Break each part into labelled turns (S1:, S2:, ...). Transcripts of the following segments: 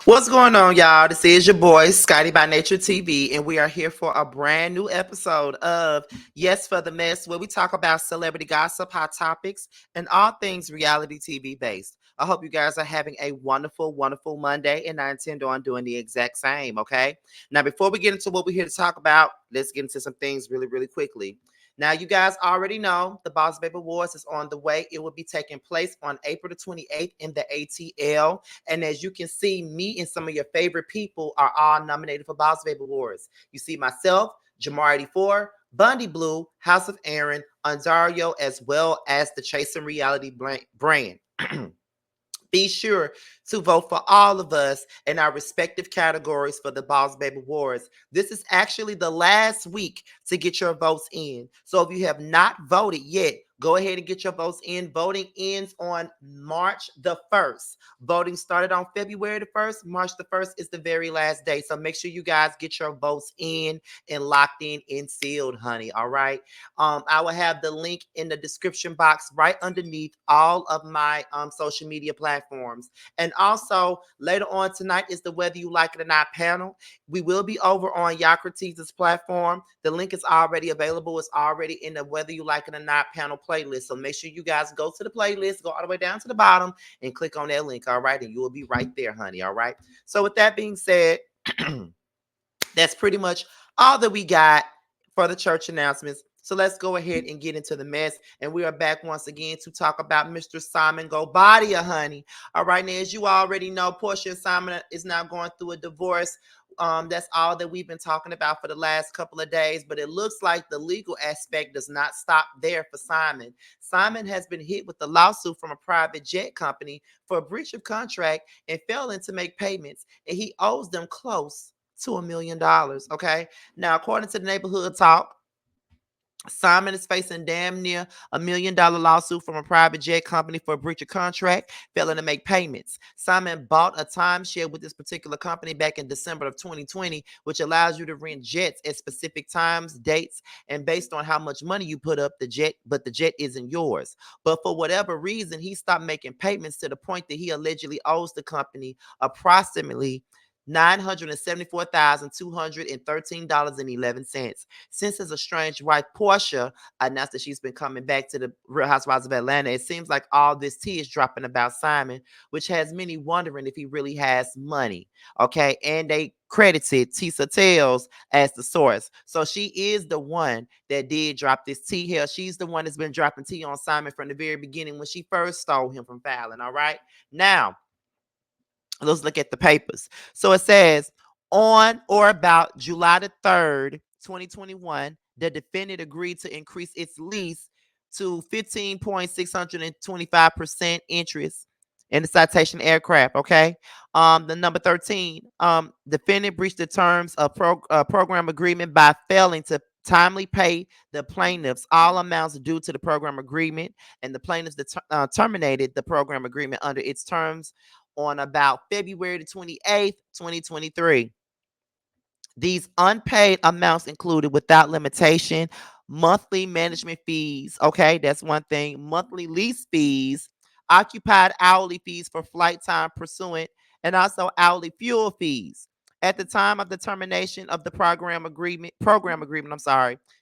S1: What's going on, y'all? This is your boy, Scotty by Nature TV, and we are here for a brand new episode of Yes for the Mess, where we talk about celebrity gossip, hot topics, and all things reality TV based. I hope you guys are having a wonderful, wonderful Monday, and I intend on doing the exact same, okay? Now, before we get into what we're here to talk about, let's get into some things really, really quickly. Now, you guys already know the Boss Baby Awards is on the way. It will be taking place on April the 28th in the ATL. And as you can see, me and some of your favorite people are all nominated for Boss Baby Awards. You see myself, Jamar 84, Bundy Blue, House of Aaron, Ontario, as well as the Chasing Reality brand. Be sure to vote for all of us in our respective categories for the Boss Baby Awards. This is actually the last week to get your votes in. So if you have not voted yet, go ahead and get your votes in. Voting ends on March the 1st. Voting started on February the 1st. March the 1st is the very last day. So make sure you guys get your votes in and locked in and sealed, honey. All right. I will have the link in the description box right underneath all of my social media platforms. And also, later on tonight is the Whether You Like It or Not panel. We will be over on Yakrati's platform. The link is already available. It's already in the Whether You Like It or Not panel playlist. So make sure you guys go to the playlist, go all the way down to the bottom, and click on that link. All right. And you will be right there, honey. All right. So, with that being said, that's pretty much all that we got for the church announcements. So let's go ahead and get into the mess. And we are back once again to talk about Mr. Simon Guobadia, honey. All right, now, as you already know, Portia and Simon is now going through a divorce. That's all that we've been talking about for the last couple of days. But it looks like the legal aspect does not stop there for Simon. Simon has been hit with a lawsuit from a private jet company for a breach of contract and failing to make payments. And he owes them close to $1 million. Okay. Now, according to the neighborhood talk, Simon is facing damn near $1 million lawsuit from a private jet company for a breach of contract, failing to make payments. Simon bought a timeshare with this particular company back in December of 2020, which allows you to rent jets at specific times, dates, and based on how much money you put up the jet, but the jet isn't yours. But for whatever reason, he stopped making payments to the point that he allegedly owes the company approximately $974,213.11. Since his estranged wife, Portia, announced that she's been coming back to the Real Housewives of Atlanta, it seems like all this tea is dropping about Simon, which has many wondering if he really has money. Okay. And they credited Tisa Tales as the source. So she is the one that did drop this tea here. She's the one that's been dropping tea on Simon from the very beginning when she first stole him from filing. All right. Now, let's look at the papers. So it says on or about July the 3rd, 2021, the defendant agreed to increase its lease to 15.625% interest in the citation aircraft. Okay. The number 13, defendant breached the terms of program agreement by failing to timely pay the plaintiffs all amounts due to the program agreement, and the plaintiffs terminated the program agreement under its terms on about February the 28th, 2023. These unpaid amounts included without limitation monthly management fees. Okay, that's one thing. Monthly lease fees, occupied hourly fees for flight time pursuant, and also hourly fuel fees. At the time of the termination of the program agreement,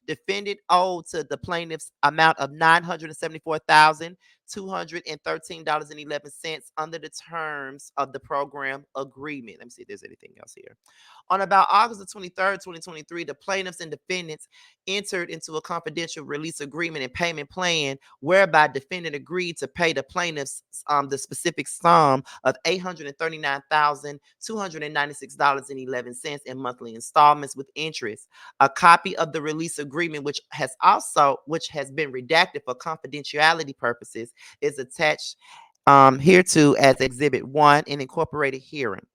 S1: defendant owed to the plaintiff's amount of $974,213.11 under the terms of the program agreement. Let me see if there's anything else here. On about August the 23rd, 2023, the plaintiffs and defendants entered into a confidential release agreement and payment plan whereby defendant agreed to pay the plaintiffs the specific sum of $839,296.11 in monthly installments with interest. A copy of the release agreement, which has been redacted for confidentiality purposes, is attached hereto as Exhibit 1 in incorporated hearing.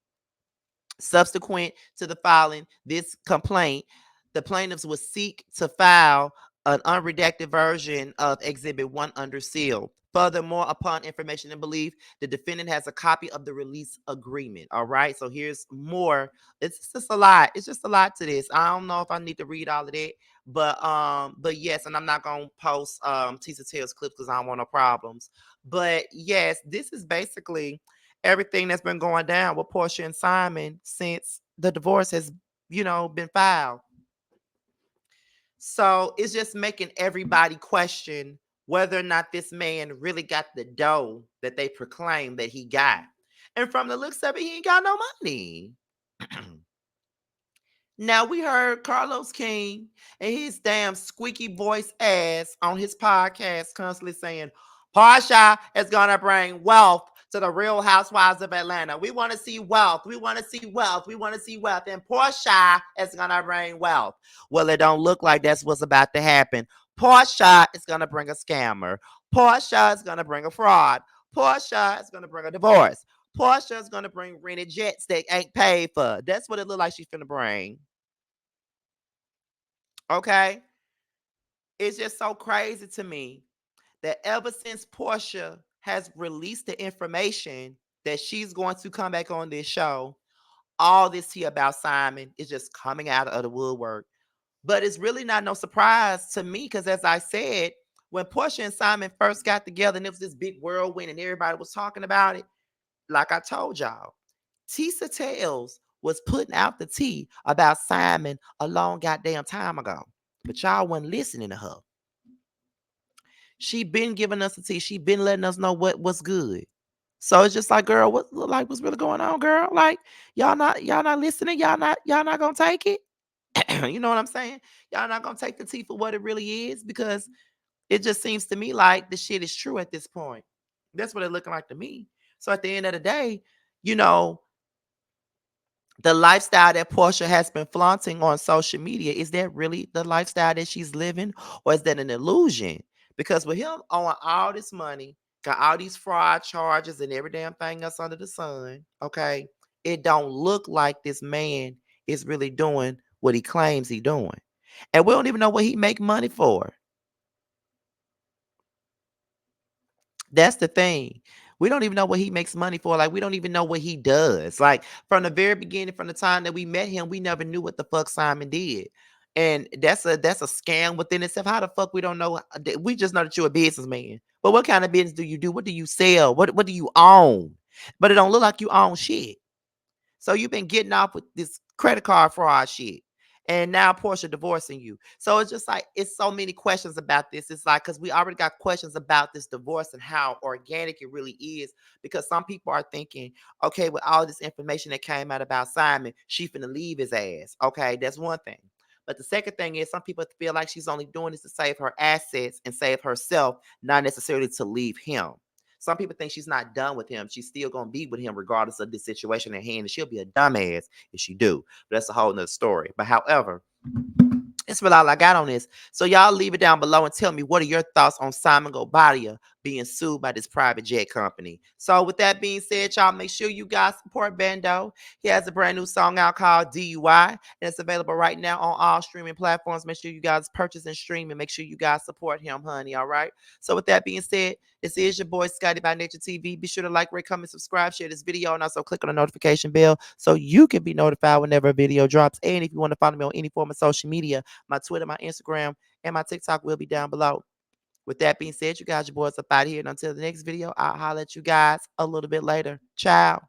S1: Subsequent to the filing this complaint, the plaintiffs will seek to file an unredacted version of Exhibit 1 under seal. Furthermore, upon information and belief, the defendant has a copy of the release agreement. All right. So here's more. It's just a lot. It's just a lot to this. I don't know if I need to read all of that, but yes, and I'm not gonna post Tisa Tales clips because I don't want no problems. But yes, this is basically everything that's been going down with Portia and Simon since the divorce has, been filed. So it's just making everybody question whether or not this man really got the dough that they proclaim that he got. And from the looks of it, he ain't got no money. Now we heard Carlos King and his damn squeaky voice ass on his podcast constantly saying, Portia is gonna bring wealth to the Real Housewives of Atlanta. We want to see wealth. We want to see wealth. We want to see wealth. And Portia is gonna bring wealth. Well, it don't look like that's what's about to happen. Portia is gonna bring a scammer. Portia is gonna bring a fraud. Portia is gonna bring a divorce. Portia is gonna bring rented jets that ain't paid for. That's what it look like she's gonna bring. Okay. It's just so crazy to me that ever since Portia has released the information that she's going to come back on this show, all this tea about Simon is just coming out of the woodwork. But it's really not no surprise to me because, as I said, when Portia and Simon first got together and it was this big whirlwind and everybody was talking about it, like I told y'all, Tisa Tales was putting out the tea about Simon a long goddamn time ago. But y'all wasn't listening to her. She been giving us the tea. She been letting us know what's good. So it's just like, girl, what's really going on, girl? Like, y'all not listening. Y'all not gonna take it. You know what I'm saying? Y'all not gonna take the tea for what it really is because it just seems to me like the shit is true at this point. That's what it's looking like to me. So at the end of the day, you know, the lifestyle that Portia has been flaunting on social media, is that really the lifestyle that she's living, or is that an illusion? Because with him owing all this money, got all these fraud charges and every damn thing else under the sun, okay, it don't look like this man is really doing what he claims he doing. And we don't even know what he make money for. That's the thing. We don't even know what he makes money for. Like, we don't even know what he does. Like, from the very beginning, from the time that we met him, we never knew what the fuck Simon did. And that's a scam within itself. How the fuck we don't know? We just know that you're a businessman. But what kind of business do you do? What do you sell? What do you own? But it don't look like you own shit. So you've been getting off with this credit card fraud shit. And now Portia divorcing you. So it's just like, it's so many questions about this. It's like, because we already got questions about this divorce and how organic it really is. Because some people are thinking, okay, with all this information that came out about Simon, she finna leave his ass. Okay, that's one thing. But the second thing is, some people feel like she's only doing this to save her assets and save herself, not necessarily to leave him. Some people think she's not done with him. She's still gonna be with him regardless of the situation at hand. And she'll be a dumbass if she do. But that's a whole nother story. But however, that's really all I got on this. So y'all leave it down below and tell me, what are your thoughts on Simon Guobadia being sued by this private jet company? So with that being said, y'all, make sure you guys support Bando. He has a brand new song out called DUI, and it's available right now on all streaming platforms. Make sure you guys purchase and stream, and make sure you guys support him, honey. All right. So with that being said, this is your boy Scotty by Nature TV. Be sure to like, rate, comment, subscribe, share this video, and also click on the notification bell so you can be notified whenever a video drops. And if you want to follow me on any form of social media, my Twitter, my Instagram, and my TikTok will be down below. With that being said, you guys, your boys up out here. And until the next video, I'll holler at you guys a little bit later. Ciao.